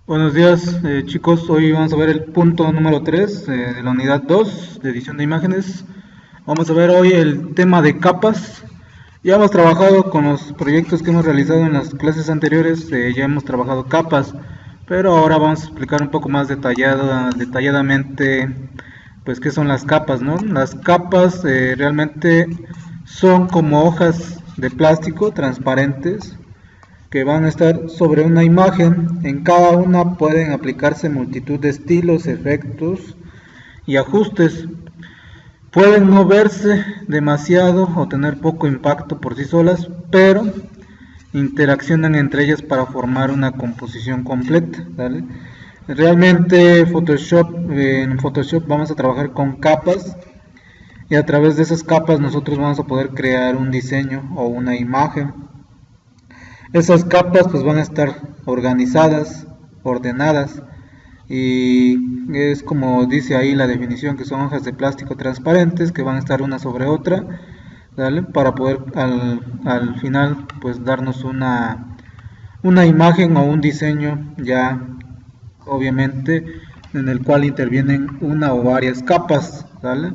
Buenos días, chicos. Hoy vamos a ver el punto número 3 de la unidad 2 de edición de imágenes. Vamos a ver hoy el tema de capas. Ya hemos trabajado con los proyectos que hemos realizado en las clases anteriores, ya hemos trabajado capas, pero ahora vamos a explicar un poco más detalladamente pues qué son las capas, ¿no? Las capas realmente son como hojas de plástico transparentes que van a estar sobre una imagen. En cada una pueden aplicarse multitud de estilos, efectos y ajustes. Pueden no verse demasiado o tener poco impacto por sí solas, pero interaccionan entre ellas para formar una composición completa, ¿vale? Realmente en Photoshop vamos a trabajar con capas y a través de esas capas nosotros vamos a poder crear un diseño o una imagen. Esas capas pues van a estar organizadas, ordenadas, y es como dice ahí la definición, que son hojas de plástico transparentes que van a estar una sobre otra, ¿vale? Para poder al final pues darnos una imagen o un diseño ya obviamente en el cual intervienen una o varias capas, ¿vale?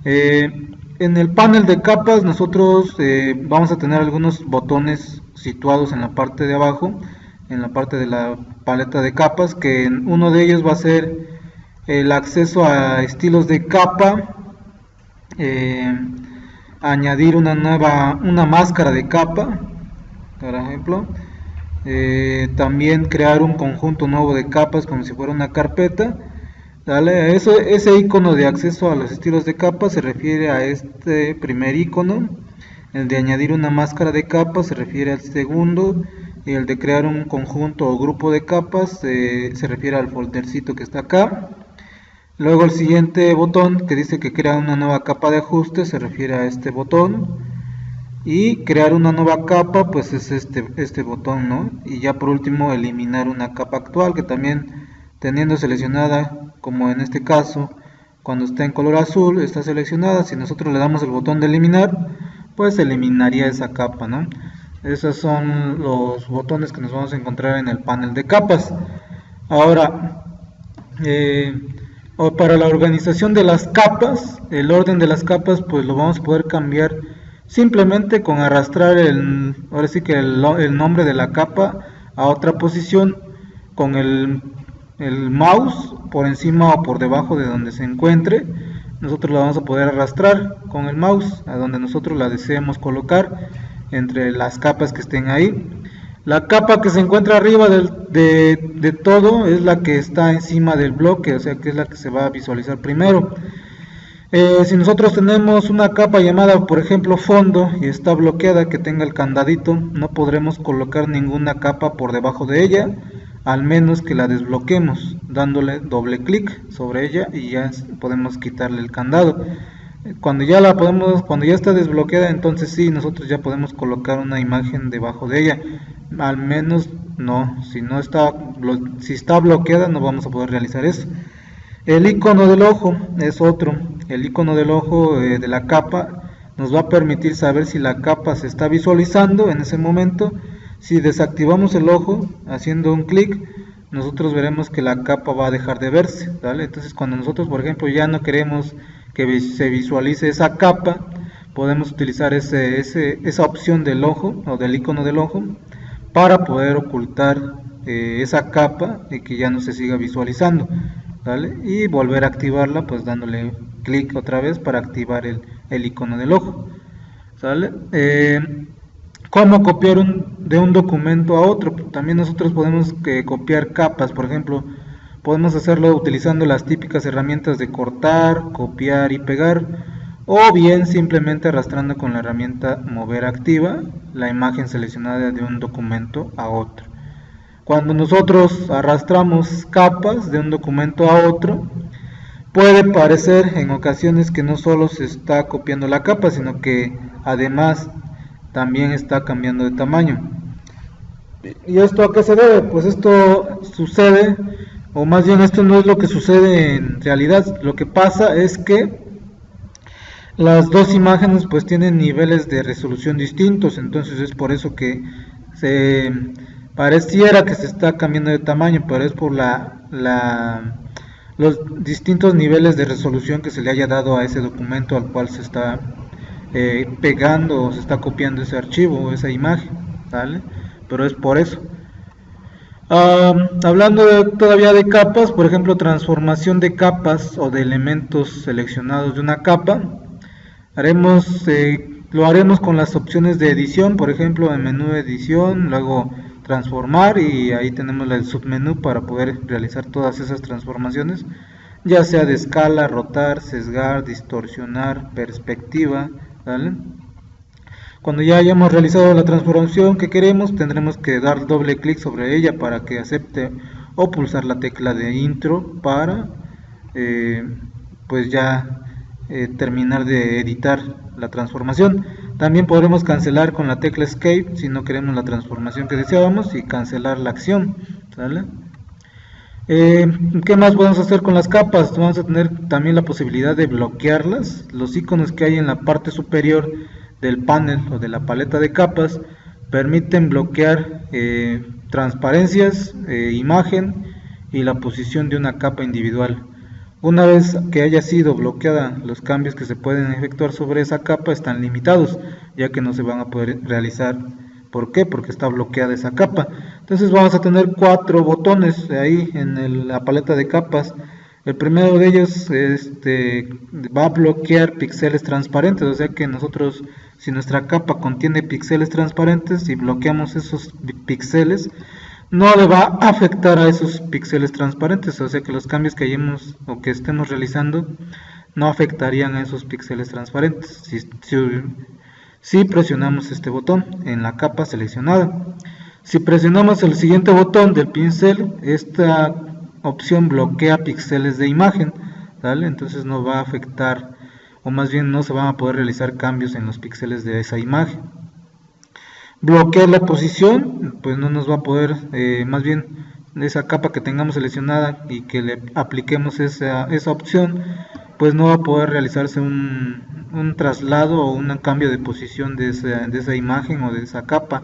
En el panel de capas nosotros vamos a tener algunos botones situados en la parte de abajo, en la parte de la paleta de capas, que uno de ellos va a ser el acceso a estilos de capa, añadir una máscara de capa, por ejemplo, también crear un conjunto nuevo de capas como si fuera una carpeta. ¿Vale? Ese icono de acceso a los estilos de capa se refiere a este primer icono. El de añadir una máscara de capas se refiere al segundo, y el de crear un conjunto o grupo de capas se refiere al foldercito que está acá. Luego el siguiente botón que dice que crea una nueva capa de ajuste se refiere a este botón, y crear una nueva capa pues es este botón, ¿no? Y ya por último eliminar una capa actual, que también teniendo seleccionada, como en este caso, cuando está en color azul, está seleccionada. Si nosotros le damos el botón de eliminar, pues eliminaría esa capa, ¿no? Esos son los botones que nos vamos a encontrar en el panel de capas. Ahora, para la organización de las capas, el orden de las capas, pues lo vamos a poder cambiar simplemente con arrastrar ahora sí que el nombre de la capa a otra posición con el mouse por encima o por debajo de donde se encuentre. Nosotros la vamos a poder arrastrar con el mouse a donde nosotros la deseemos colocar entre las capas que estén ahí. La capa que se encuentra arriba de todo es la que está encima del bloque, o sea que es la que se va a visualizar primero. Si nosotros tenemos una capa llamada por ejemplo fondo y está bloqueada, que tenga el candadito, no podremos colocar ninguna capa por debajo de ella, al menos que la desbloquemos dándole doble clic sobre ella y ya podemos quitarle el candado. Cuando ya está desbloqueada, entonces sí, nosotros ya podemos colocar una imagen debajo de ella. Al menos no, si está bloqueada no vamos a poder realizar eso. El icono del ojo es otro. El icono del ojo de la capa nos va a permitir saber si la capa se está visualizando en ese momento. Si desactivamos el ojo haciendo un clic, nosotros veremos que la capa va a dejar de verse, ¿vale? Entonces cuando nosotros por ejemplo ya no queremos que se visualice esa capa, podemos utilizar esa opción del ojo o del icono del ojo para poder ocultar esa capa y que ya no se siga visualizando, ¿vale? Y volver a activarla pues dándole clic otra vez para activar el icono del ojo, ¿vale? ¿Cómo copiar de un documento a otro? También nosotros podemos copiar capas, por ejemplo, podemos hacerlo utilizando las típicas herramientas de cortar, copiar y pegar, o bien simplemente arrastrando con la herramienta mover activa la imagen seleccionada de un documento a otro. Cuando nosotros arrastramos capas de un documento a otro, puede parecer en ocasiones que no solo se está copiando la capa, sino que además también está cambiando de tamaño. ¿Y esto a qué se debe? Pues esto sucede, o más bien esto no es lo que sucede en realidad. Lo que pasa es que las dos imágenes pues tienen niveles de resolución distintos, entonces es por eso que pareciera que se está cambiando de tamaño, pero es por los distintos niveles de resolución que se le haya dado a ese documento al cual se está pegando o se está copiando ese archivo o esa imagen, ¿vale? Pero es por eso. Hablando todavía de capas, por ejemplo, transformación de capas o de elementos seleccionados de una capa, lo haremos con las opciones de edición, por ejemplo, en menú de edición, luego transformar, y ahí tenemos el submenú para poder realizar todas esas transformaciones, ya sea de escala, rotar, sesgar, distorsionar, perspectiva, ¿vale? Cuando ya hayamos realizado la transformación que queremos, tendremos que dar doble clic sobre ella para que acepte, o pulsar la tecla de intro para pues ya terminar de editar la transformación. También podremos cancelar con la tecla escape si no queremos la transformación que deseábamos, y cancelar la acción, ¿vale? ¿Qué más podemos hacer con las capas? Vamos a tener también la posibilidad de bloquearlas. Los iconos que hay en la parte superior del panel o de la paleta de capas permiten bloquear transparencias, imagen y la posición de una capa individual. Una vez que haya sido bloqueada, los cambios que se pueden efectuar sobre esa capa están limitados, ya que no se van a poder realizar. ¿Por qué? Porque está bloqueada esa capa. Entonces vamos a tener 4 botones ahí en la paleta de capas. El primero de ellos va a bloquear píxeles transparentes, o sea que nosotros, si nuestra capa contiene píxeles transparentes y bloqueamos esos píxeles, no le va a afectar a esos píxeles transparentes, o sea que los cambios que hayamos o que estemos realizando no afectarían a esos píxeles transparentes si presionamos este botón en la capa seleccionada. Si presionamos el siguiente botón del pincel, esta opción bloquea píxeles de imagen, ¿vale? Entonces no va a afectar, o más bien no se van a poder realizar cambios en los píxeles de esa imagen. Bloquear la posición, pues no nos va a poder, más bien esa capa que tengamos seleccionada y que le apliquemos esa opción, pues no va a poder realizarse un traslado o un cambio de posición de esa imagen o de esa capa.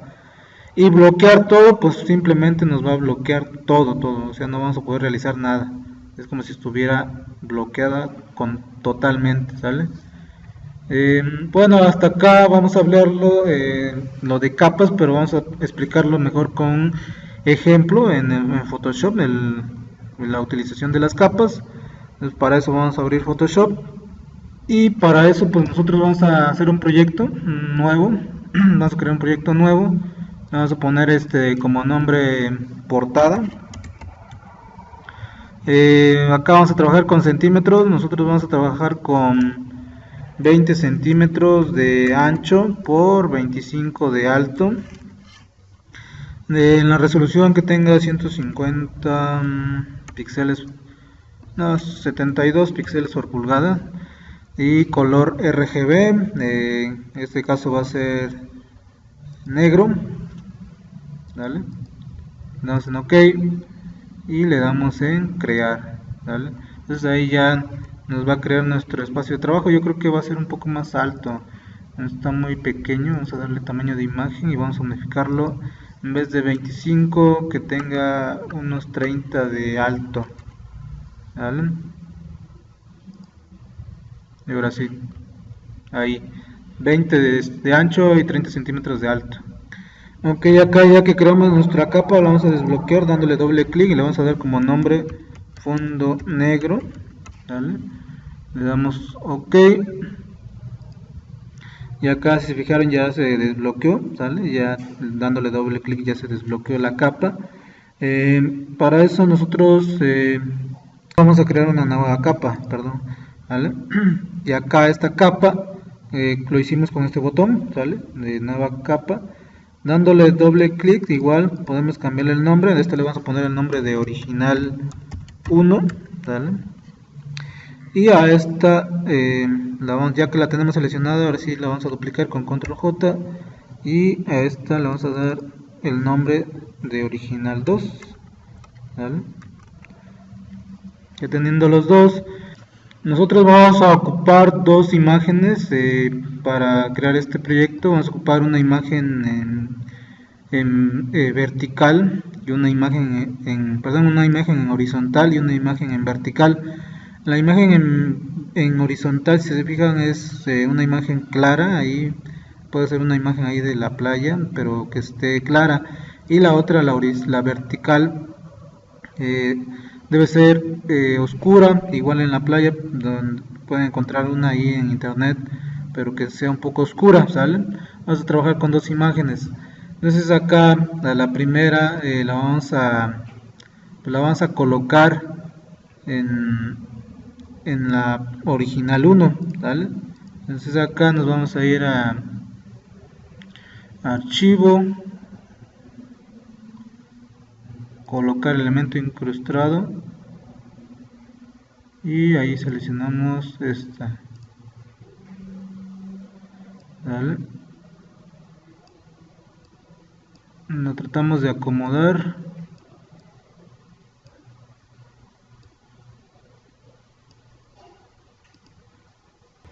Y bloquear todo, pues simplemente nos va a bloquear todo, o sea, no vamos a poder realizar nada. Es como si estuviera bloqueada totalmente, ¿sale? Bueno, hasta acá vamos a hablarlo, lo de capas, pero vamos a explicarlo mejor con un ejemplo en Photoshop, la utilización de las capas. Entonces, para eso vamos a abrir Photoshop, y para eso pues nosotros vamos a hacer un proyecto nuevo. Vamos a crear un proyecto nuevo. Vamos a poner como nombre portada. Acá vamos a trabajar con centímetros. Nosotros vamos a trabajar con 20 centímetros de ancho por 25 de alto. En la resolución que tenga 150 píxeles, no, 72 píxeles por pulgada, y color RGB. En este caso va a ser negro. ¿Vale? Le damos en OK y le damos en crear, ¿vale? Entonces ahí ya nos va a crear nuestro espacio de trabajo. Yo creo que va a ser un poco más alto, está muy pequeño. Vamos a darle tamaño de imagen y vamos a modificarlo, en vez de 25 que tenga unos 30 de alto, ¿vale? Y ahora sí, ahí 20 de ancho y 30 centímetros de alto. Ok, acá ya que creamos nuestra capa, la vamos a desbloquear dándole doble clic y le vamos a dar como nombre fondo negro, ¿vale? Le damos OK, y acá, si se fijaron, ya se desbloqueó, ¿sale? Ya dándole doble clic ya se desbloqueó la capa. Para eso nosotros vamos a crear una nueva capa, perdón, ¿vale? Y acá esta capa lo hicimos con este botón, ¿sale? De nueva capa. Dándole doble clic, igual podemos cambiarle el nombre. A esta le vamos a poner el nombre de original 1, ¿vale? Y a esta, ya que la tenemos seleccionada, ahora sí la vamos a duplicar con control J, y a esta le vamos a dar el nombre de original 2, ¿vale? Ya teniendo los dos, nosotros vamos a ocupar dos imágenes para crear este proyecto. Vamos a ocupar una imagen vertical y una imagen una imagen en horizontal y una imagen en vertical. La imagen en horizontal, si se fijan, es una imagen clara. Ahí puede ser una imagen ahí de la playa, pero que esté clara. Y la otra, la vertical, debe ser oscura, igual en la playa, donde pueden encontrar una ahí en internet, pero que sea un poco oscura, ¿sale? Vamos a trabajar con dos imágenes. Entonces acá a la primera la vamos a colocar en la original 1, ¿vale? Entonces acá nos vamos a ir a archivo, colocar elemento incrustado y ahí seleccionamos esta, ¿vale? Lo tratamos de acomodar.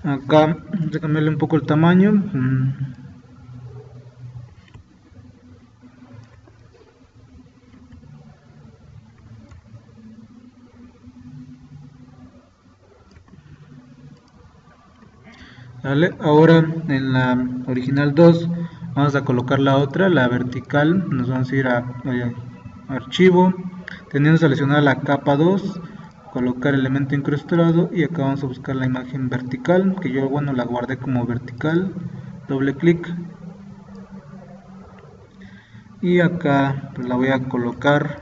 Acá vamos a cambiarle un poco el tamaño. ¿Vale? Ahora en la original 2 vamos a colocar la otra, la vertical. Nos vamos a ir a archivo, teniendo seleccionada la capa 2, colocar elemento incrustado y acá vamos a buscar la imagen vertical, que yo la guardé como vertical. Doble clic y acá pues la voy a colocar.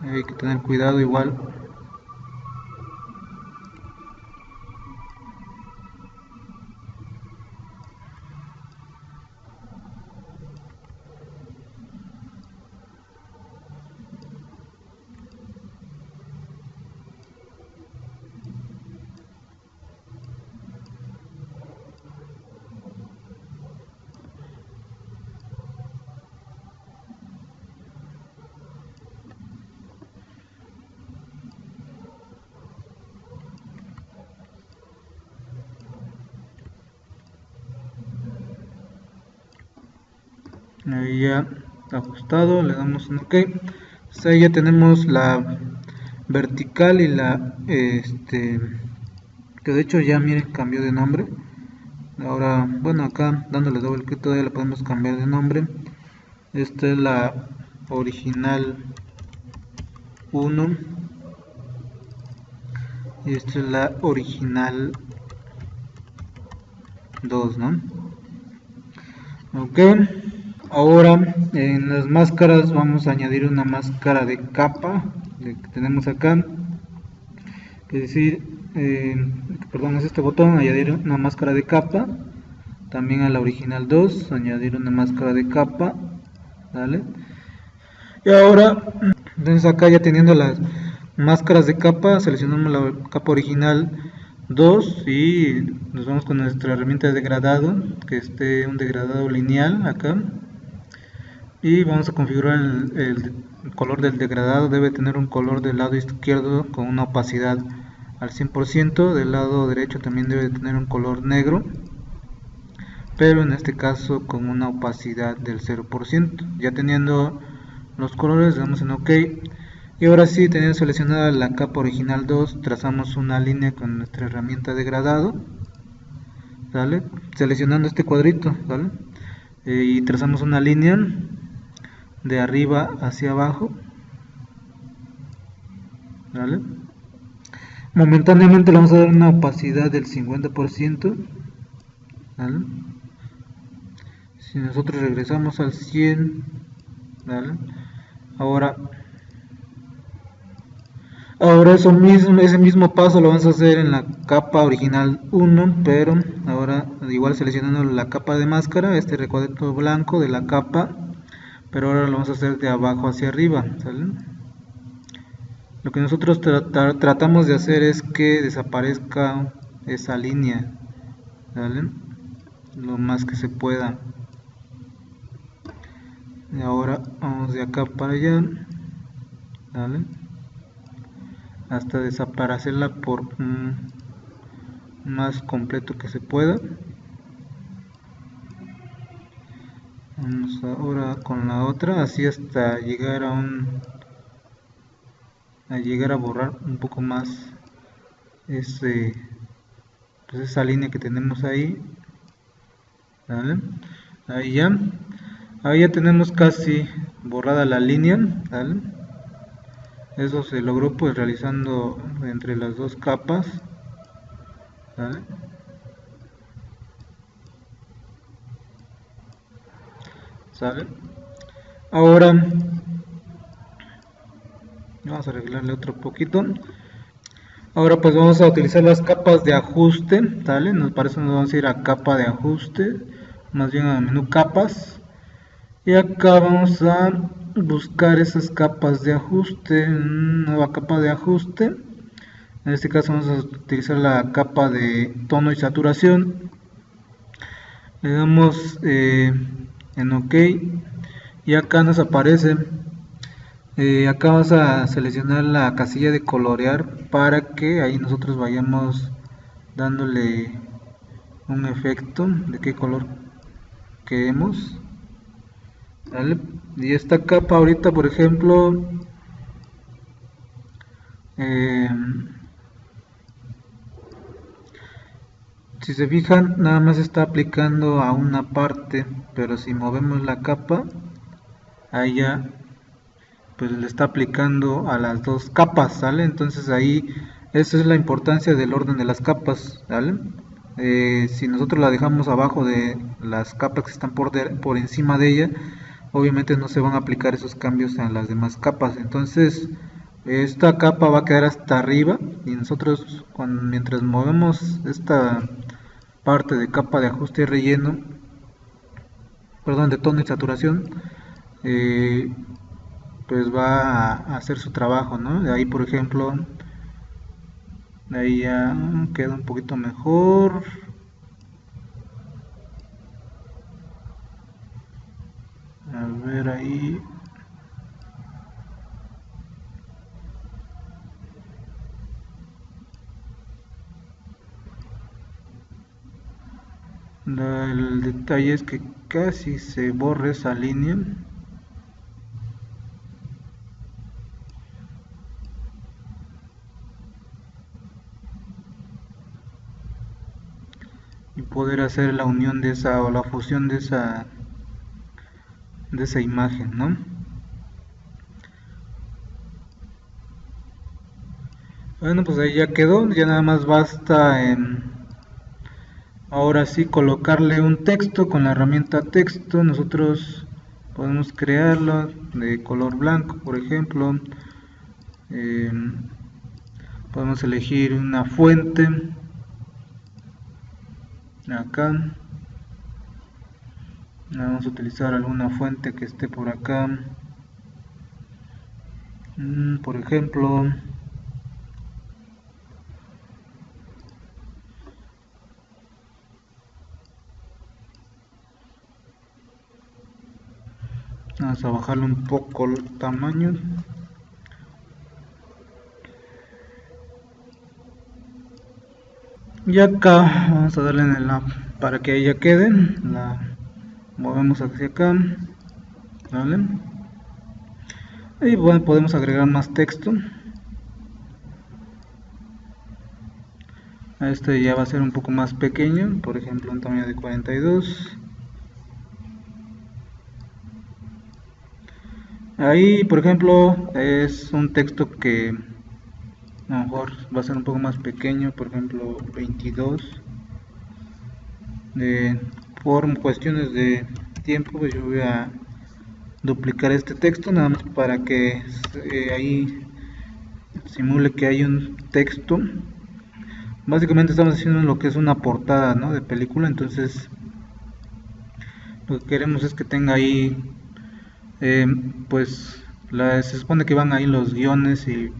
Hay que tener cuidado igual. Ahí ya está ajustado, le damos un OK. Entonces ahí ya tenemos la vertical y la que de hecho ya miren cambió de nombre. Ahora bueno, acá dándole doble clic todavía le podemos cambiar de nombre. Esta es la original 1 y esta es la original 2, ¿no? OK. Ahora en las máscaras vamos a añadir una máscara de capa que tenemos acá, es decir, perdón, es este botón, añadir una máscara de capa. También a la original 2 añadir una máscara de capa, ¿vale? Y ahora entonces acá ya teniendo las máscaras de capa, seleccionamos la capa original 2 y nos vamos con nuestra herramienta de degradado, que esté un degradado lineal acá. Y vamos a configurar el color del degradado. Debe tener un color del lado izquierdo con una opacidad al 100%, del lado derecho también debe tener un color negro, pero en este caso con una opacidad del 0%. Ya teniendo los colores, damos en OK. Y ahora sí, teniendo seleccionada la capa original 2, trazamos una línea con nuestra herramienta de degradado, ¿vale? Seleccionando este cuadrito, ¿vale? Y trazamos una línea de arriba hacia abajo, ¿vale? Momentáneamente le vamos a dar una opacidad del 50%, ¿vale? Si nosotros regresamos al 100, ¿vale? Ahora ese mismo paso lo vamos a hacer en la capa original 1, pero ahora igual seleccionando la capa de máscara, este recuadro blanco de la capa, pero ahora lo vamos a hacer de abajo hacia arriba, ¿sale? Lo que nosotros tratamos de hacer es que desaparezca esa línea, ¿vale? Lo más que se pueda. Y ahora vamos de acá para allá, ¿vale? Hasta desaparecerla por más completo que se pueda. Vamos ahora con la otra, así hasta llegar a borrar un poco más ese, pues esa línea que tenemos ahí. ¿Vale? Ahí ya tenemos casi borrada la línea. ¿Vale? Eso se logró pues realizando entre las dos capas. ¿Vale? ¿Sale? Ahora vamos a arreglarle otro poquito. Ahora pues vamos a utilizar las capas de ajuste, ¿vale? Para eso nos vamos a ir a capa de ajuste, más bien al menú capas. Y acá vamos a buscar esas capas de ajuste, nueva capa de ajuste. En este caso vamos a utilizar la capa de tono y saturación. Le damos en OK y acá nos aparece. Acá vamos a seleccionar la casilla de colorear para que ahí nosotros vayamos dándole un efecto de qué color queremos. ¿Vale? Y esta capa ahorita, por ejemplo, si se fijan, nada más está aplicando a una parte, pero si movemos la capa, ahí ya pues le está aplicando a las dos capas, ¿sale? Entonces ahí, esa es la importancia del orden de las capas, ¿vale? Si nosotros la dejamos abajo de las capas que están por encima de ella, obviamente no se van a aplicar esos cambios en las demás capas. Entonces esta capa va a quedar hasta arriba y nosotros mientras movemos esta parte de capa de ajuste y relleno, perdón, de tono y saturación, pues va a hacer su trabajo, ¿no? De ahí, por ejemplo, de ahí ya queda un poquito mejor. A ver ahí. El detalle es que casi se borra esa línea. Y poder hacer la unión de esa o la fusión de esa imagen, ¿no? Bueno, pues ahí ya quedó, ya nada más basta ahora sí colocarle un texto con la herramienta texto. Nosotros podemos crearlo de color blanco, por ejemplo. Podemos elegir una fuente acá. Vamos a utilizar alguna fuente que esté por acá. Por ejemplo, vamos a bajarle un poco el tamaño. Y acá vamos a darle para que ella quede, la movemos hacia acá, ¿vale? Y bueno, podemos agregar más texto. Este ya va a ser un poco más pequeño, por ejemplo un tamaño de 42. Ahí, por ejemplo, es un texto que a lo mejor va a ser un poco más pequeño, por ejemplo 22. Por cuestiones de tiempo, pues yo voy a duplicar este texto nada más para que ahí simule que hay un texto. Básicamente estamos haciendo lo que es una portada, ¿no?, de película. Entonces lo que queremos es que tenga ahí pues se supone que van ahí los guiones y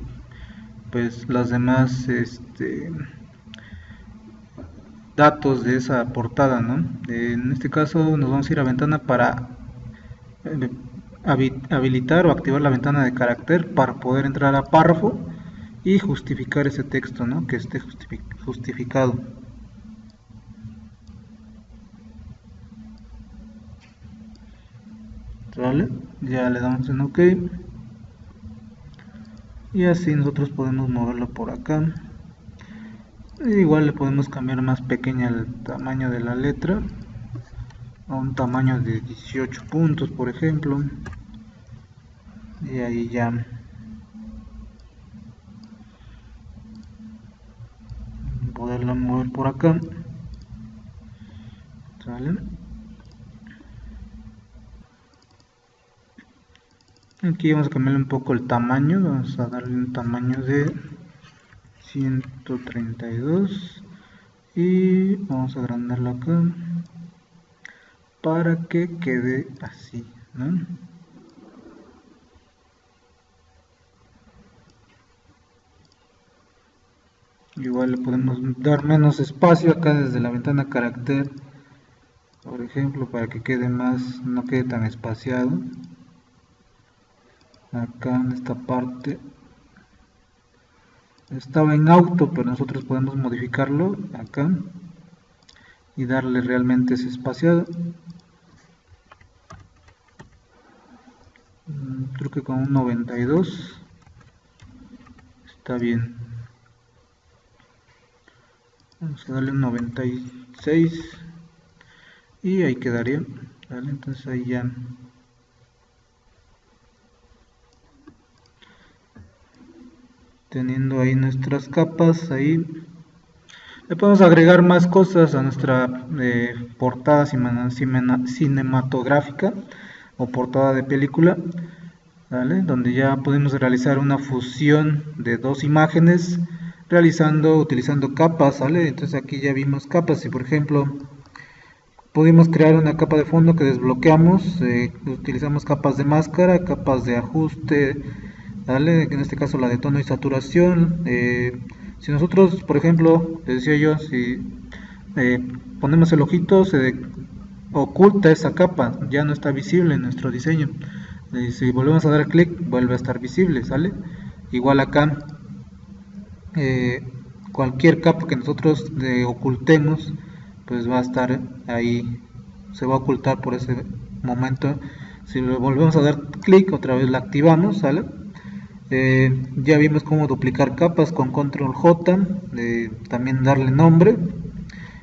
pues las demás datos de esa portada, ¿no? En este caso nos vamos a ir a ventana para habilitar o activar la ventana de carácter para poder entrar a párrafo y justificar ese texto, ¿no?, que esté justificado. ¿vale? Ya le damos en OK y así nosotros podemos moverlo por acá. Igual le podemos cambiar más pequeña el tamaño de la letra a un tamaño de 18 puntos, por ejemplo, y ahí ya poderla mover por acá, ¿sale? Aquí vamos a cambiarle un poco el tamaño, vamos a darle un tamaño de 132 y vamos a agrandarlo acá para que quede así, ¿no? Igual le podemos dar menos espacio acá desde la ventana carácter, por ejemplo, para que quede más, no quede tan espaciado. Acá en esta parte estaba en auto, pero nosotros podemos modificarlo acá y darle realmente ese espaciado. Creo que con un 92 está bien. Vamos a darle un 96 y ahí quedaría, ¿vale? Entonces ahí ya teniendo ahí nuestras capas, ahí le podemos agregar más cosas a nuestra portada cinematográfica o portada de película, ¿vale? Donde ya podemos realizar una fusión de dos imágenes utilizando capas, ¿vale? Entonces aquí ya vimos capas. Si por ejemplo pudimos crear una capa de fondo que desbloqueamos, utilizamos capas de máscara, capas de ajuste, ¿vale? En este caso la de tono y saturación. Si nosotros, por ejemplo, les decía yo, si ponemos el ojito, se oculta esa capa, ya no está visible en nuestro diseño. Si volvemos a dar clic, vuelve a estar visible, ¿sale? Igual acá, cualquier capa que nosotros ocultemos, pues va a estar ahí, se va a ocultar por ese momento. Si le volvemos a dar clic, otra vez la activamos, ¿sale? Ya vimos cómo duplicar capas con control J, también darle nombre,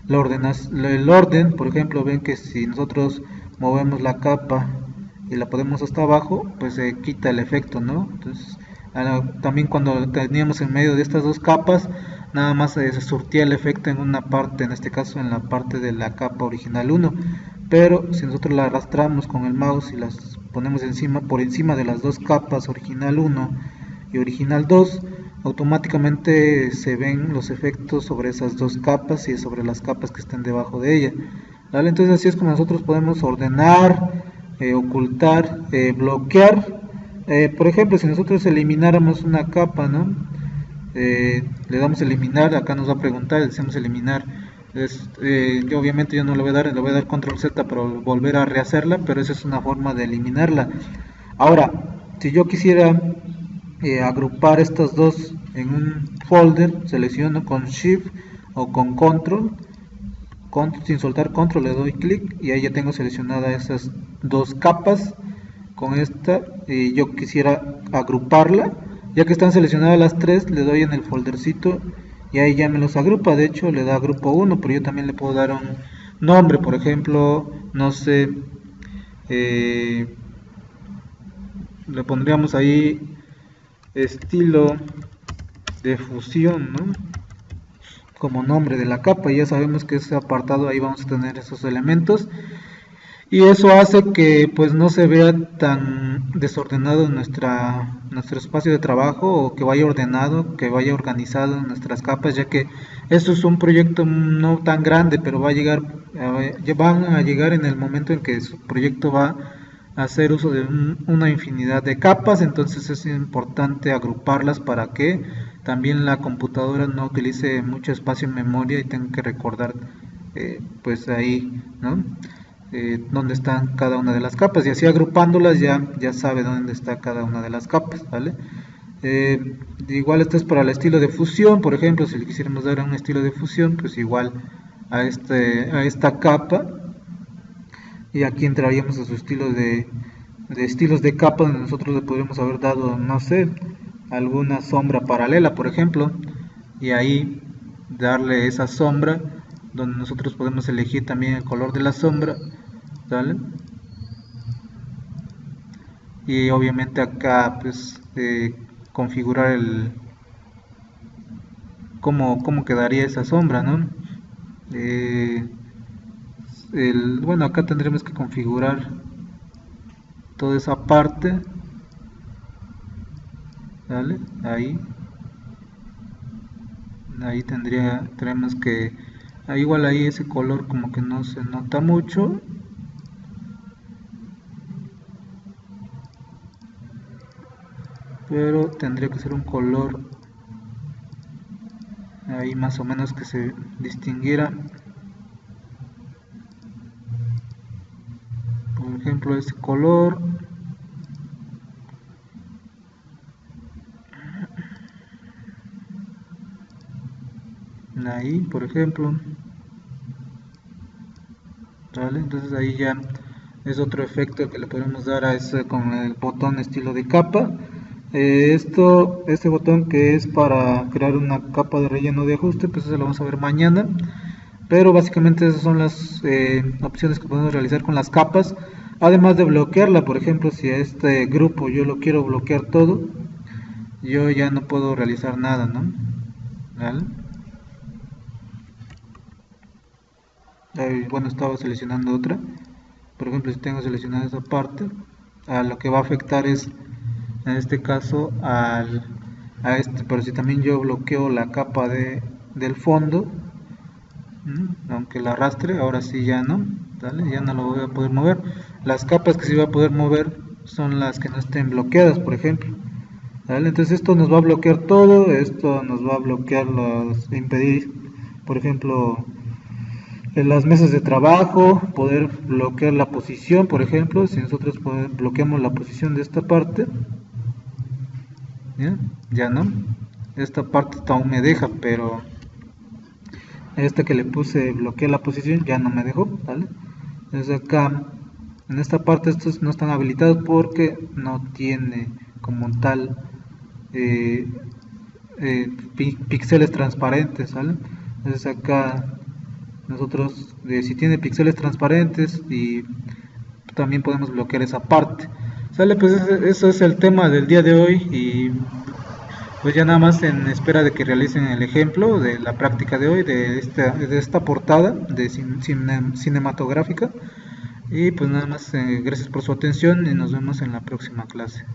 el orden, por ejemplo, ven que si nosotros movemos la capa y la ponemos hasta abajo, pues se quita el efecto, ¿no? Entonces, también cuando teníamos en medio de estas dos capas, nada más se surtía el efecto en una parte, en este caso en la parte de la capa original 1, pero si nosotros la arrastramos con el mouse y las ponemos por encima de las dos capas, original 1 y original 2, automáticamente se ven los efectos sobre esas dos capas y sobre las capas que estén debajo de ella, ¿vale? Entonces así es como nosotros podemos ordenar, ocultar, bloquear. Por ejemplo, si nosotros elimináramos una capa, ¿no? Le damos eliminar, acá nos va a preguntar, le decimos eliminar. Yo obviamente yo no le voy a dar control Z para volver a rehacerla, pero esa es una forma de eliminarla. Ahora, si yo quisiera agrupar estas dos en un folder, selecciono con Shift o con Control, sin soltar Control le doy clic y ahí ya tengo seleccionadas esas dos capas. Con esta yo quisiera agruparla, ya que están seleccionadas las tres, le doy en el foldercito y ahí ya me los agrupa. De hecho le da grupo 1, pero yo también le puedo dar un nombre, por ejemplo, no sé, le pondríamos ahí estilo de fusión, ¿no? Como nombre de la capa, y ya sabemos que ese apartado ahí vamos a tener esos elementos y eso hace que pues no se vea tan desordenado nuestro espacio de trabajo, o que vaya ordenado, que vaya organizado en nuestras capas, ya que esto es un proyecto no tan grande, pero van a llegar en el momento en que su proyecto va a hacer uso de una infinidad de capas. Entonces es importante agruparlas para que también la computadora no utilice mucho espacio en memoria y tenga que recordar pues ahí, ¿no? Dónde están cada una de las capas, y así agrupándolas ya sabe dónde está cada una de las capas, ¿vale? Igual esto es para el estilo de fusión. Por ejemplo, si le quisiéramos dar un estilo de fusión, pues igual a esta capa, y aquí entraríamos a su estilo de estilos de capa donde nosotros le podríamos haber dado, no sé, alguna sombra paralela, por ejemplo, y ahí darle esa sombra donde nosotros podemos elegir también el color de la sombra, ¿vale? Y obviamente acá pues configurar el cómo quedaría esa sombra, ¿no? Bueno, acá tendremos que configurar toda esa parte, ¿vale? Ahí tenemos que igual ahí ese color como que no se nota mucho, pero tendría que ser un color ahí más o menos que se distinguiera. Por ejemplo, este color, ahí por ejemplo, ¿vale? Entonces ahí ya es otro efecto que le podemos dar a ese con el botón estilo de capa. Este botón que es para crear una capa de relleno de ajuste, pues eso lo vamos a ver mañana, pero básicamente esas son las opciones que podemos realizar con las capas, además de bloquearla. Por ejemplo, si a este grupo yo lo quiero bloquear todo, yo ya no puedo realizar nada, ¿no? ¿Vale? Bueno, estaba seleccionando otra, por ejemplo, si tengo seleccionada esa parte, lo que va a afectar es en este caso a este, pero si también yo bloqueo la capa del fondo, aunque la arrastre, ahora sí ya no, ¿vale? Ya no lo voy a poder mover. Las capas que sí va a poder mover son las que no estén bloqueadas, por ejemplo, ¿vale? Entonces esto nos va a bloquear todo, esto nos va a bloquear impedir, por ejemplo, en las mesas de trabajo, poder bloquear la posición, por ejemplo, si nosotros bloqueamos la posición de esta parte, ya no, esta parte aún me deja, pero esta que le puse bloquear la posición ya no me dejó, ¿vale? Entonces acá en esta parte estos no están habilitados porque no tiene como tal píxeles transparentes, ¿vale? Entonces acá nosotros si tiene píxeles transparentes, y también podemos bloquear esa parte, ¿sale? Pues eso es el tema del día de hoy, y pues ya nada más en espera de que realicen el ejemplo de la práctica de hoy de esta portada de cinematográfica. Y pues nada más, gracias por su atención y nos vemos en la próxima clase.